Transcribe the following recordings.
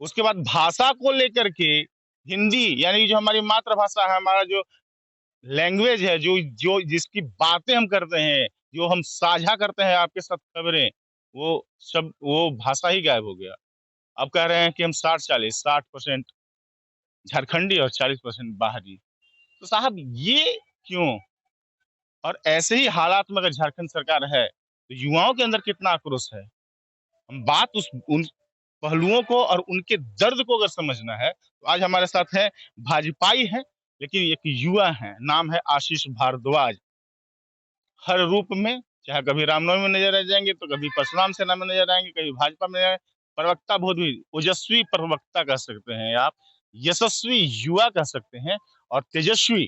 उसके बाद भाषा को लेकर के हिंदी यानी जो हमारी मातृभाषा है, हमारा जो लैंग्वेज है, जो जो जिसकी बातें हम करते हैं, जो हम साझा करते हैं आपके साथ खबरें, वो भाषा ही गायब हो गया। अब कह रहे हैं कि हम 60-40, 60% झारखंडी और 40% बाहरी। तो साहब ये क्यों? और ऐसे ही हालात में अगर झारखंड सरकार है तो युवाओं के अंदर कितना आक्रोश है। हम बात उस उन पहलुओं को और उनके दर्द को अगर समझना है तो आज हमारे साथ है, भाजपाई है लेकिन एक युवा है, नाम है आशीष भारद्वाज। हर रूप में, चाहे कभी रामनवमी में नजर आ जाएंगे तो कभी परशुराम सेना में नजर आएंगे, कभी भाजपा में प्रवक्ता, बहुत भी ओजस्वी प्रवक्ता कह सकते हैं आप, यशस्वी युवा कह सकते हैं, और तेजस्वी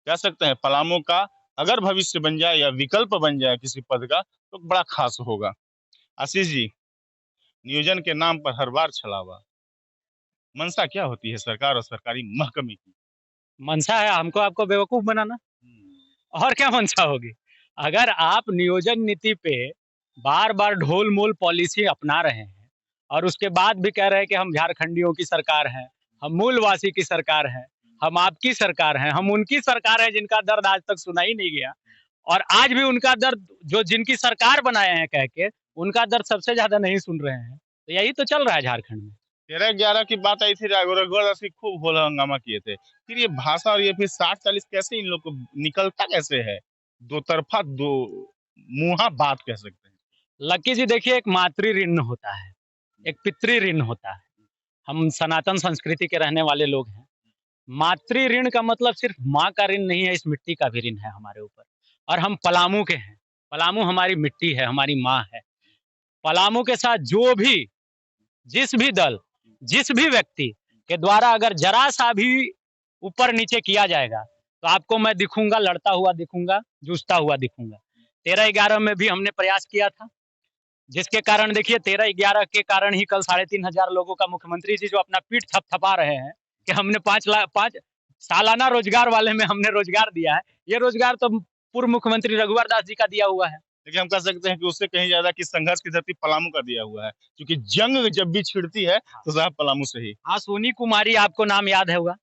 कह सकते हैं। पलामू का अगर भविष्य बन जाए या विकल्प बन जाए किसी पद का तो बड़ा खास होगा। आशीष जी, नियोजन के नाम पर हर बार छलावा, मंशा क्या होती है सरकार और सरकारी महकमे की? मंशा है हमको आपको बेवकूफ बनाना, हम्म, और क्या मंशा होगी। अगर आप नियोजन नीति पे बार बार ढोल मोल पॉलिसी अपना रहे हैं और उसके बाद भी कह रहे हैं कि हम झारखंडियों की सरकार है, हम मूलवासी की सरकार है, हम आपकी सरकार है, हम उनकी सरकार है जिनका दर्द आज तक सुना ही नहीं गया, और आज भी उनका दर्द जो जिनकी सरकार बनाए हैं कह के उनका दर्द सबसे ज्यादा नहीं सुन रहे हैं, तो यही तो चल रहा है झारखंड में। 13-11 की बात आई थी, रघुवर सिंह खूब होला हंगामा किए थे। फिर ये भाषा और ये फिर 60-40 कैसे इन लोग को निकलता कैसे है? दो तरफा, दो मुहा बात कह सकते हैं। लक्की जी देखिए, एक मातृ ऋण होता है, एक पितृ ऋण होता है। हम सनातन संस्कृति के रहने वाले लोग हैं। मातृ ऋण का मतलब सिर्फ माँ का ऋण नहीं है, इस मिट्टी का भी ऋण है हमारे ऊपर। और हम पलामू के हैं, पलामू हमारी मिट्टी है, हमारी माँ है। पलामू के साथ जो भी, जिस भी दल, जिस भी व्यक्ति के द्वारा अगर जरा सा भी ऊपर नीचे किया जाएगा तो आपको मैं दिखूंगा, लड़ता हुआ दिखूंगा, जूझता हुआ दिखूंगा। 13-11 में भी हमने प्रयास किया था, जिसके कारण देखिए 13-11 के कारण ही कल 3,500 लोगों का मुख्यमंत्री जी जो अपना पीठ थपथपा रहे हैं कि हमने 5 सालाना रोजगार वाले में हमने रोजगार दिया है। ये रोजगार तो पूर्व मुख्यमंत्री रघुवर दास जी का दिया हुआ है। लेकिन हम कह सकते हैं कि उससे कहीं ज्यादा कि संघर्ष की धरती पलामू का दिया हुआ है, क्योंकि जंग जब भी छिड़ती है तो साहब पलामू से ही। हाँ, सोनी कुमारी आपको नाम याद होगा,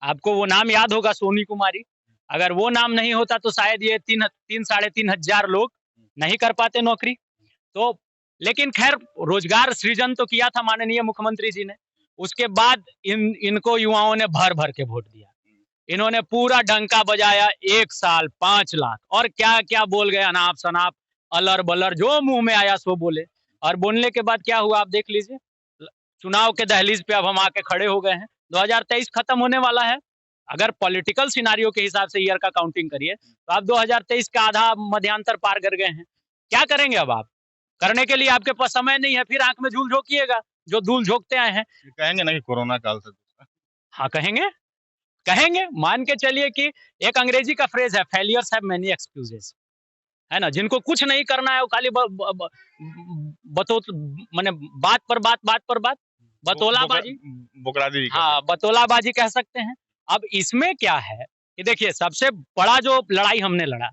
आपको वो नाम याद होगा, सोनी कुमारी। अगर वो नाम नहीं होता तो शायद ये 3-3.5 लोग नहीं कर पाते नौकरी। तो लेकिन खैर रोजगार सृजन तो किया था माननीय मुख्यमंत्री जी ने। उसके बाद इनको युवाओं ने भर भर के वोट दिया, इन्होंने पूरा डंका बजाया, 1 साल 5 लाख और क्या क्या बोल गए, अनाप शनाप अलर बलर जो मुंह में आया सो बोले। और बोलने के बाद क्या हुआ आप देख लीजिए, चुनाव के दहलीज पे अब हम आके खड़े हो गए हैं। 2023 खत्म होने वाला है, अगर पॉलिटिकल सिनारियो के हिसाब से ईयर का काउंटिंग करिए तो आप 2023 का आधा मध्यांतर पार कर गए हैं। क्या करेंगे अब आप? करने के लिए आपके पास समय नहीं है, फिर आंख में झूल झोंकिएगा जो धूल झोंकते आए हैं। कहेंगे ना कि कोरोना काल से हाँ कहेंगे, कहेंगे। मान के चलिए कि एक अंग्रेजी का फ्रेज है, फेलियर्स हैव मेनी एक्सक्यूजेस, है ना। जिनको कुछ नहीं करना है वो खाली बतो माने बात पर बात बतौलाबाजी, बोकरादी। हाँ बतौलाबाजी कह सकते हैं। अब इसमें क्या है कि देखिए सबसे बड़ा जो लड़ाई हमने लड़ा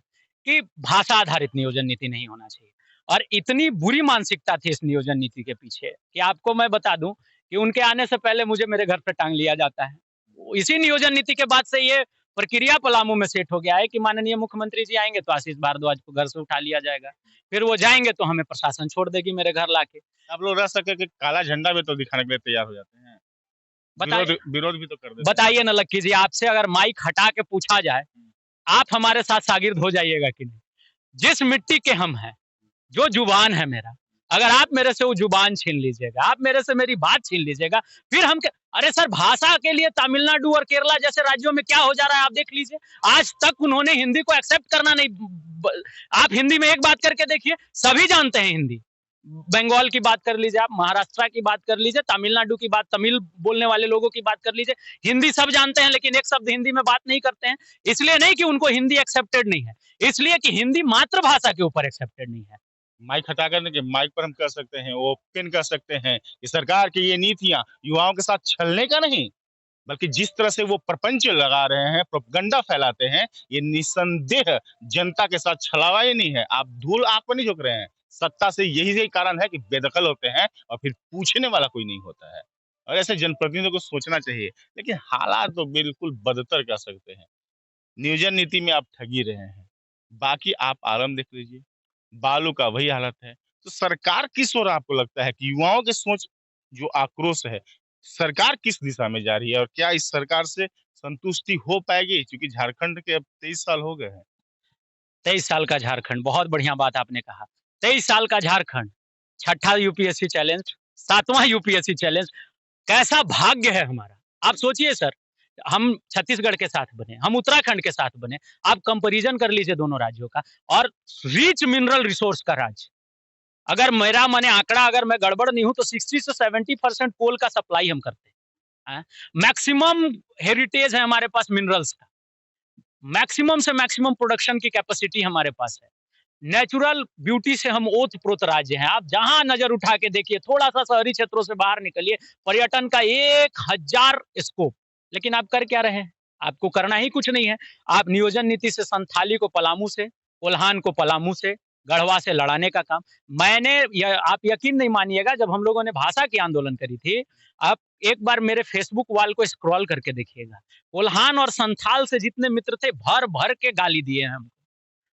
कि भाषा आधारित नियोजन नीति नहीं होना चाहिए, और इतनी बुरी मानसिकता थी इस नियोजन नीति के पीछे कि आपको मैं बता दूं कि उनके आने से पहले मुझे मेरे घर पे टांग लिया जाता है। इसी नियोजन नीति के बाद से ये प्रक्रिया पलामू में सेट हो गया है कि माननीय मुख्यमंत्री जी आएंगे तो आशीष भारद्वाज को घर से उठा लिया जाएगा, फिर वो जाएंगे तो हमें प्रशासन छोड़ देगी मेरे घर लाके। आप लोग रह सके कि काला झंडा भी तो दिखाने के लिए तैयार हो जाते हैं, विरोध विरोध भी तो कर देते हैं। बताइए ना लक्की जी, आपसे अगर माइक हटा के पूछा जाए आप हमारे साथ शागिर्द हो जाइएगा कि नहीं? जिस मिट्टी के हम हैं, जो जुबान है मेरा, अगर आप मेरे से वो जुबान छीन लीजिएगा, आप मेरे से मेरी बात छीन लीजिएगा, फिर हम अरे सर भाषा के लिए तमिलनाडु और केरला जैसे राज्यों में क्या हो जा रहा है आप देख लीजिए। आज तक उन्होंने हिंदी को एक्सेप्ट करना नहीं। आप हिंदी में एक बात करके देखिए, सभी जानते हैं हिंदी। बंगाल की बात कर लीजिए, आप महाराष्ट्र की बात कर लीजिए, तमिलनाडु की बात, तमिल बोलने वाले लोगों की बात कर लीजिए, हिंदी सब जानते हैं लेकिन एक शब्द हिंदी में बात नहीं करते हैं। इसलिए नहीं कि उनको हिंदी एक्सेप्टेड नहीं है, इसलिए कि हिंदी मातृभाषा के ऊपर एक्सेप्टेड नहीं है। माइक हटा कर के माइक पर हम कर सकते हैं, ओपन कर सकते हैं कि सरकार की ये नीतियां युवाओं के साथ छलने का नहीं, बल्कि जिस तरह से वो प्रपंच लगा रहे हैं, प्रोपगंडा फैलाते हैं, ये निसंदेह जनता के साथ छलावा ही नहीं है। आप धूल आंख पर नहीं झोंक रहे हैं, सत्ता से यही कारण है कि बेदखल होते हैं और फिर पूछने वाला कोई नहीं होता है। और ऐसे जनप्रतिनिधियों को सोचना चाहिए, लेकिन हालात तो बिल्कुल बदतर कह सकते हैं। नियोजन नीति में आप ठगी रहे हैं, बाकी आप आलम देख लीजिए, बालू का वही हालत है। तो सरकार किस ओर आपको लगता है कि युवाओं की सोच जो आक्रोश है, सरकार किस दिशा में जा रही है और क्या इस सरकार से संतुष्टि हो पाएगी? क्योंकि झारखंड के अब 23 साल हो गए हैं। 23 साल का झारखंड, बहुत बढ़िया बात आपने कहा। 23 साल का झारखंड, छठा यूपीएससी चैलेंज, सातवां यूपीएससी चैलेंज, कैसा भाग्य है हमारा। आप सोचिए सर, हम छत्तीसगढ़ के साथ बने, हम उत्तराखंड के साथ बने, आप कंपैरिजन कर लीजिए दोनों राज्यों का, और रिच मिनरल रिसोर्स का राज्य। अगर मेरा माने आंकड़ा, अगर मैं गड़बड़ नहीं हूं तो 60 से 70% कोल का सप्लाई हम करते हैं। मैक्सिमम हेरिटेज है हमारे पास मिनरल्स का, मैक्सिमम से मैक्सिमम प्रोडक्शन की कैपेसिटी हमारे पास है। नेचुरल ब्यूटी से हम ओत प्रोत राज्य हैं। आप जहां नजर उठा के देखिए, थोड़ा सा शहरी क्षेत्रों से बाहर निकलिए, पर्यटन का 1000 स्कोप, लेकिन आप कर क्या रहे हैं? आपको करना ही कुछ नहीं है। आप नियोजन नीति से संथाली को पलामू से, कोल्हान को पलामू से, गढ़वा से लड़ाने का काम। आप यकीन नहीं मानिएगा, जब हम लोगों ने भाषा की आंदोलन करी थी, आप एक बार मेरे फेसबुक वॉल को स्क्रॉल करके देखिएगा, कोल्हान और संथाल से जितने मित्र थे, भर भर के गाली दिए हैं हम,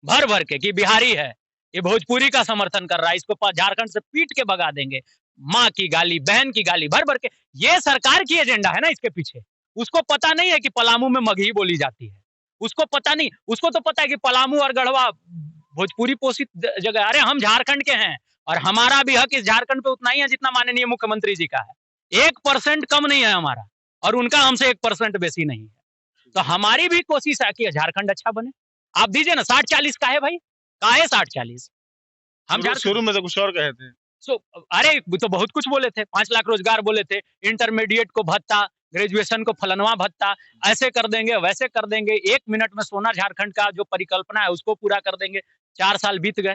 भर भर के, कि बिहारी है, ये भोजपुरी का समर्थन कर रहा है, इसको झारखंड से पीट के भगा देंगे। माँ की गाली, बहन की गाली, भर भर के। ये सरकार की एजेंडा है ना इसके पीछे। उसको पता नहीं है कि पलामू में मगही बोली जाती है, उसको पता नहीं। उसको तो पता है कि पलामू और गढ़वा भोजपुरी पोषित जगह। अरे हम झारखंड के हैं और हमारा भी हक इस झारखंड पे उतना ही है जितना माननीय मुख्यमंत्री जी का है। 1% कम नहीं है हमारा, और उनका हमसे 1% बेसी नहीं है। तो हमारी भी कोशिश है कि झारखंड अच्छा बने। आप दीजिए ना 60-40 का है भाई, का है 60-40? हम शुरू में तो कुछ और कहे थे। अरे तो बहुत कुछ बोले थे, 5 लाख रोजगार बोले थे, इंटरमीडिएट को भत्ता, ग्रेजुएशन को फलनवा भत्ता, ऐसे कर देंगे, वैसे कर देंगे, 1 मिनट में सोना झारखंड का जो परिकल्पना है उसको पूरा कर देंगे। 4 साल बीत गए।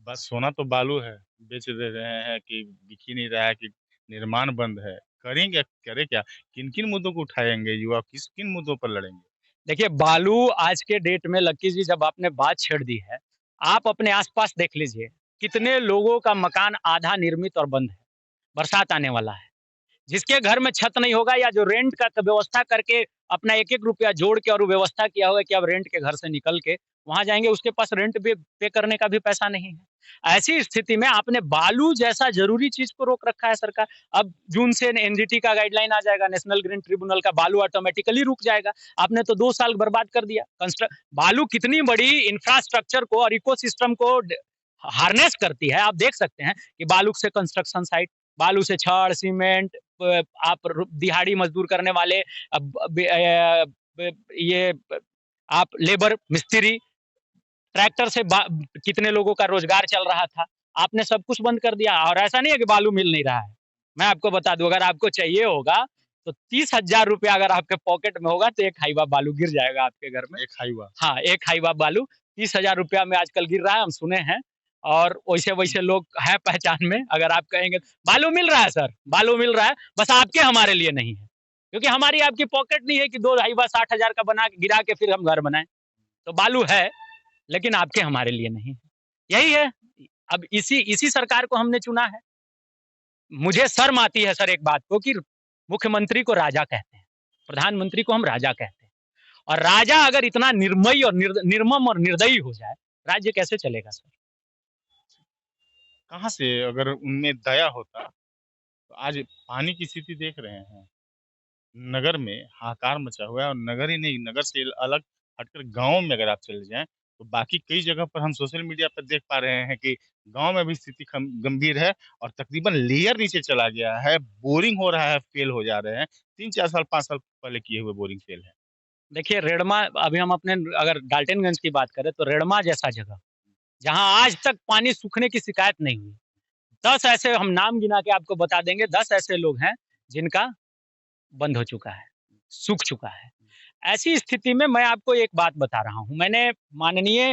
बस सोना तो बालू है, बेच दे रहे हैं कि बिक ही नहीं रहा है, कि निर्माण बंद है। करेंगे, करे क्या? किन-किन मुद्दों को उठाएँगे युवा, किन मुद्दों पर लड़ेंगे? देखिए, बालू आज के डेट में, लक्की जी जब आपने बात छेड़ दी है, आप अपने आसपास देख लीजिए, कितने लोगों का मकान आधा निर्मित और बंद है। बरसात आने वाला है, जिसके घर में छत नहीं होगा या जो रेंट का व्यवस्था करके अपना 1-1 रुपया जोड़ के और व्यवस्था किया होगा कि अब रेंट के घर से निकल के वहां जाएंगे, उसके पास रेंट भी पे करने का भी पैसा नहीं है। ऐसी स्थिति में आपने बालू जैसा जरूरी चीज को रोक रखा है सरकार। अब जून से एनजीटी का गाइडलाइन आ जाएगा, नेशनल ग्रीन ट्रिब्यूनल का, बालू ऑटोमेटिकली रुक जाएगा। आपने तो 2 साल बर्बाद कर दिया। बालू कितनी बड़ी इंफ्रास्ट्रक्चर को और इकोसिस्टम को हार्नेस करती है। आप देख सकते हैं कि बालू से कंस्ट्रक्शन साइट, बालू से छड़, सीमेंट, आप दिहाड़ी मजदूर करने वाले, ये आप लेबर मिस्त्री, ट्रैक्टर से कितने लोगों का रोजगार चल रहा था। आपने सब कुछ बंद कर दिया। और ऐसा नहीं है कि बालू मिल नहीं रहा है। मैं आपको बता दूं, अगर आपको चाहिए होगा तो 30,000 रुपया अगर आपके पॉकेट में होगा तो 1 हाईवा बालू गिर जाएगा आपके घर में। 1 हाईवा? हाँ, 1 हाईवा बालू 30,000 रुपया में आजकल गिर रहा है, हम सुने हैं। और वैसे वैसे लोग हैं पहचान में, अगर आप कहेंगे बालू मिल रहा है सर, बालू मिल रहा है, बस आपके हमारे लिए नहीं है, क्योंकि हमारी आपकी पॉकेट नहीं है कि 2 हाईवा 60,000 का बना गिरा के फिर हम घर बनाएं। तो बालू है, लेकिन आपके हमारे लिए नहीं है। यही है। अब इसी सरकार को हमने चुना है। मुझे शर्म आती है सर एक बात को, कि मुख्यमंत्री को राजा कहते हैं, प्रधानमंत्री को हम राजा कहते हैं, और राजा अगर इतना निर्मयी और निर्मम और निर्दयी हो जाए, राज्य कैसे चलेगा सर? कहाँ से अगर उनमें दया होता, तो आज पानी की स्थिति देख रहे हैं। नगर में हाहाकार मचा हुआ है, और नगर ही नहीं, नगर से अलग हटकर गाँव में अगर आप चले जाएँ, तो बाकी कई जगह पर हम सोशल मीडिया पर देख पा रहे हैं कि गाँव में भी स्थिति गंभीर है और तकरीबन लेयर नीचे चला गया है, बोरिंग हो रहा है, फेल हो जा रहे हैं। 3-4 साल, 5 साल पहले किए हुए बोरिंग फेल है। देखिए रेड़मा, अभी हम अपने अगर डाल्टनगंज की बात करें तो रेड़मा जैसा जगह, जहां आज तक पानी सूखने की शिकायत नहीं हुई, 10 ऐसे हम नाम गिना के आपको बता देंगे, 10 ऐसे लोग हैं जिनका बंद हो चुका है, सूख चुका है। ऐसी स्थिति में मैं आपको एक बात बता रहा हूं। मैंने माननीय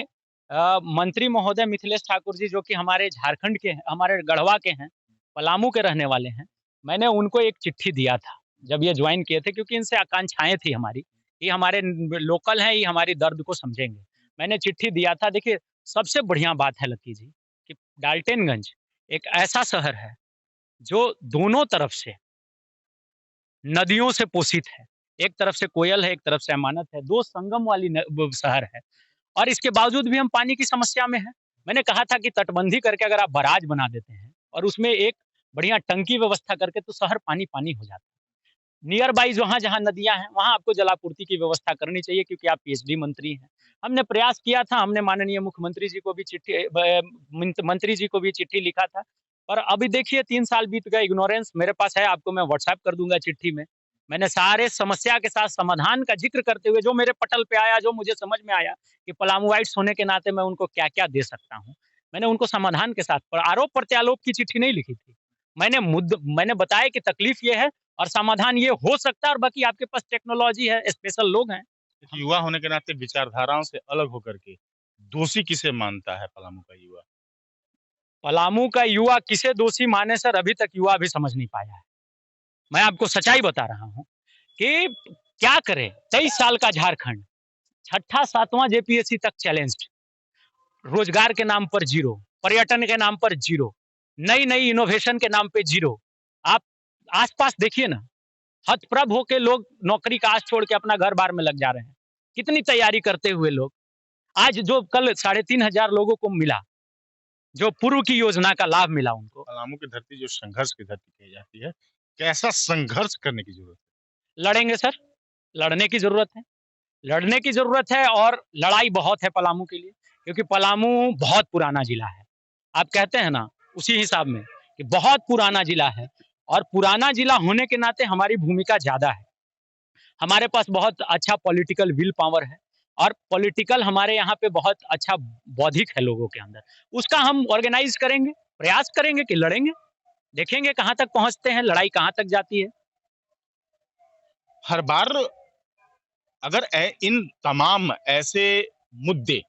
मंत्री महोदय मिथिलेश ठाकुर जी, जो कि हमारे झारखंड के हैं, हमारे गढ़वा के हैं, पलामू के रहने वाले हैं, मैंने उनको एक चिट्ठी दिया था जब ये ज्वाइन किए थे, क्योंकि इनसे आकांक्षाएं थी हमारी, ये हमारे लोकल हैं, ये हमारी दर्द को समझेंगे। मैंने चिट्ठी दिया था। देखिए, सबसे बढ़िया बात है लक्की जी कि डाल्टनगंज एक ऐसा शहर है जो दोनों तरफ से नदियों से पोषित है। एक तरफ से कोयल है, एक तरफ से अमानत है, दो संगम वाली शहर है, और इसके बावजूद भी हम पानी की समस्या में हैं। मैंने कहा था कि तटबंधी करके अगर आप बराज बना देते हैं और उसमें एक बढ़िया टंकी व्यवस्था करके, तो शहर पानी पानी हो जाता है। नियर बाई जहाँ जहाँ नदियां हैं वहां आपको जलापूर्ति की व्यवस्था करनी चाहिए, क्योंकि आप पीएचडी मंत्री हैं। हमने प्रयास किया था, हमने माननीय मुख्यमंत्री जी को भी मंत्री जी को भी चिट्ठी लिखा था, पर अभी देखिए 3 साल बीत गए, इग्नोरेंस मेरे पास है, आपको मैं व्हाट्सएप कर दूंगा चिट्ठी में। मैंने सारे समस्या के साथ समाधान का जिक्र करते हुए, जो मेरे पटल पे आया, जो मुझे समझ में आया कि पलामुआइट्स होने के नाते मैं उनको क्या क्या दे सकता हूँ, मैंने उनको समाधान के साथ, पर आरोप प्रत्यारोप की चिट्ठी नहीं लिखी थी। मैंने बताया कि तकलीफ ये है और समाधान ये हो सकता है, और बाकी आपके पास टेक्नोलॉजी है, स्पेशल लोग हैं। युवा होने के नाते विचारधाराओं से अलग होकर के दोषी किसे मानता है पलामू का युवा? पलामू का युवा किसे दोषी माने सर, अभी तक युवा भी समझ नहीं पाया है। मैं आपको सच्चाई बता रहा हूँ कि क्या करे, 23 साल का झारखंड, छठा सातवां जेपीएससी तक चैलेंज्ड, रोजगार के नाम पर जीरो, पर्यटन के नाम पर जीरो, नई नई इनोवेशन के नाम पे जीरो। आप आसपास देखिए ना, हतप्रभ होके लोग नौकरी का आस छोड़ के अपना घर बार में लग जा रहे हैं। कितनी तैयारी करते हुए लोग, आज जो कल 3,500 लोगों को मिला, जो पूर्व की योजना का लाभ मिला उनको। पलामू की धरती जो संघर्ष की धरती कही जाती है, कैसा संघर्ष करने की जरूरत है? लड़ेंगे सर, लड़ने की जरूरत है, लड़ने की जरूरत है, और लड़ाई बहुत है पलामू के लिए, क्योंकि पलामू बहुत पुराना जिला है। आप कहते हैं ना उसी हिसाब में कि बहुत पुराना जिला है, और पुराना जिला होने के नाते हमारी भूमिका ज्यादा है। हमारे पास बहुत अच्छा पॉलिटिकल विल पावर है, और पॉलिटिकल हमारे यहाँ पे बहुत अच्छा बौद्धिक है लोगों के अंदर। उसका हम ऑर्गेनाइज करेंगे, प्रयास करेंगे कि लड़ेंगे, देखेंगे कहाँ तक पहुंचते हैं, लड़ाई कहाँ तक जाती है। हर बार अगर इन तमाम ऐसे मुद्दे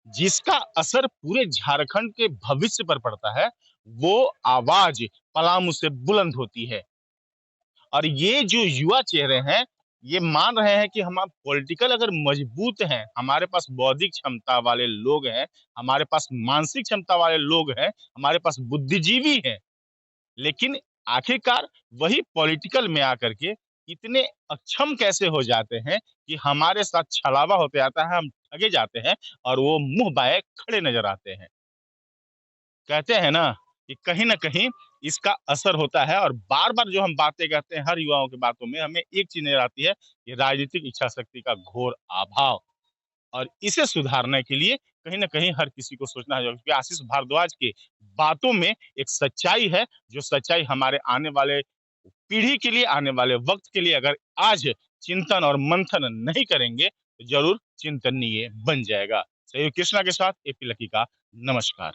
जिसका असर पूरे झारखंड के भविष्य पर पड़ता है, वो आवाज पलामू से बुलंद होती है। और ये जो युवा चेहरे हैं, ये मान रहे हैं कि हम पॉलिटिकल अगर मजबूत हैं, हमारे पास बौद्धिक क्षमता वाले लोग हैं, हमारे पास मानसिक क्षमता वाले लोग हैं, हमारे पास बुद्धिजीवी हैं, लेकिन आखिरकार वही पॉलिटिकल में आकर के इतने अक्षम कैसे हो जाते हैं कि हमारे साथ छलावा होते आता है, हम ठगे जाते हैं और वो मुंह बाए खड़े नजर आते हैं। कहते हैं ना कि कहीं ना कहीं इसका असर होता है, और बार बार जो हम बातें कहते हैं हर युवाओं की बातों में हमें एक चीज नजर आती है, कि राजनीतिक इच्छा शक्ति का घोर अभाव। और इसे सुधारने के लिए कहीं ना कहीं हर किसी को सोचना है, क्योंकि आशीष भारद्वाज के बातों में एक सच्चाई है, जो सच्चाई हमारे आने वाले पीढ़ी के लिए, आने वाले वक्त के लिए अगर आज चिंतन और मंथन नहीं करेंगे तो जरूर चिंतनीय बन जाएगा। सहयोग कृष्णा के साथ एपी लकी का नमस्कार।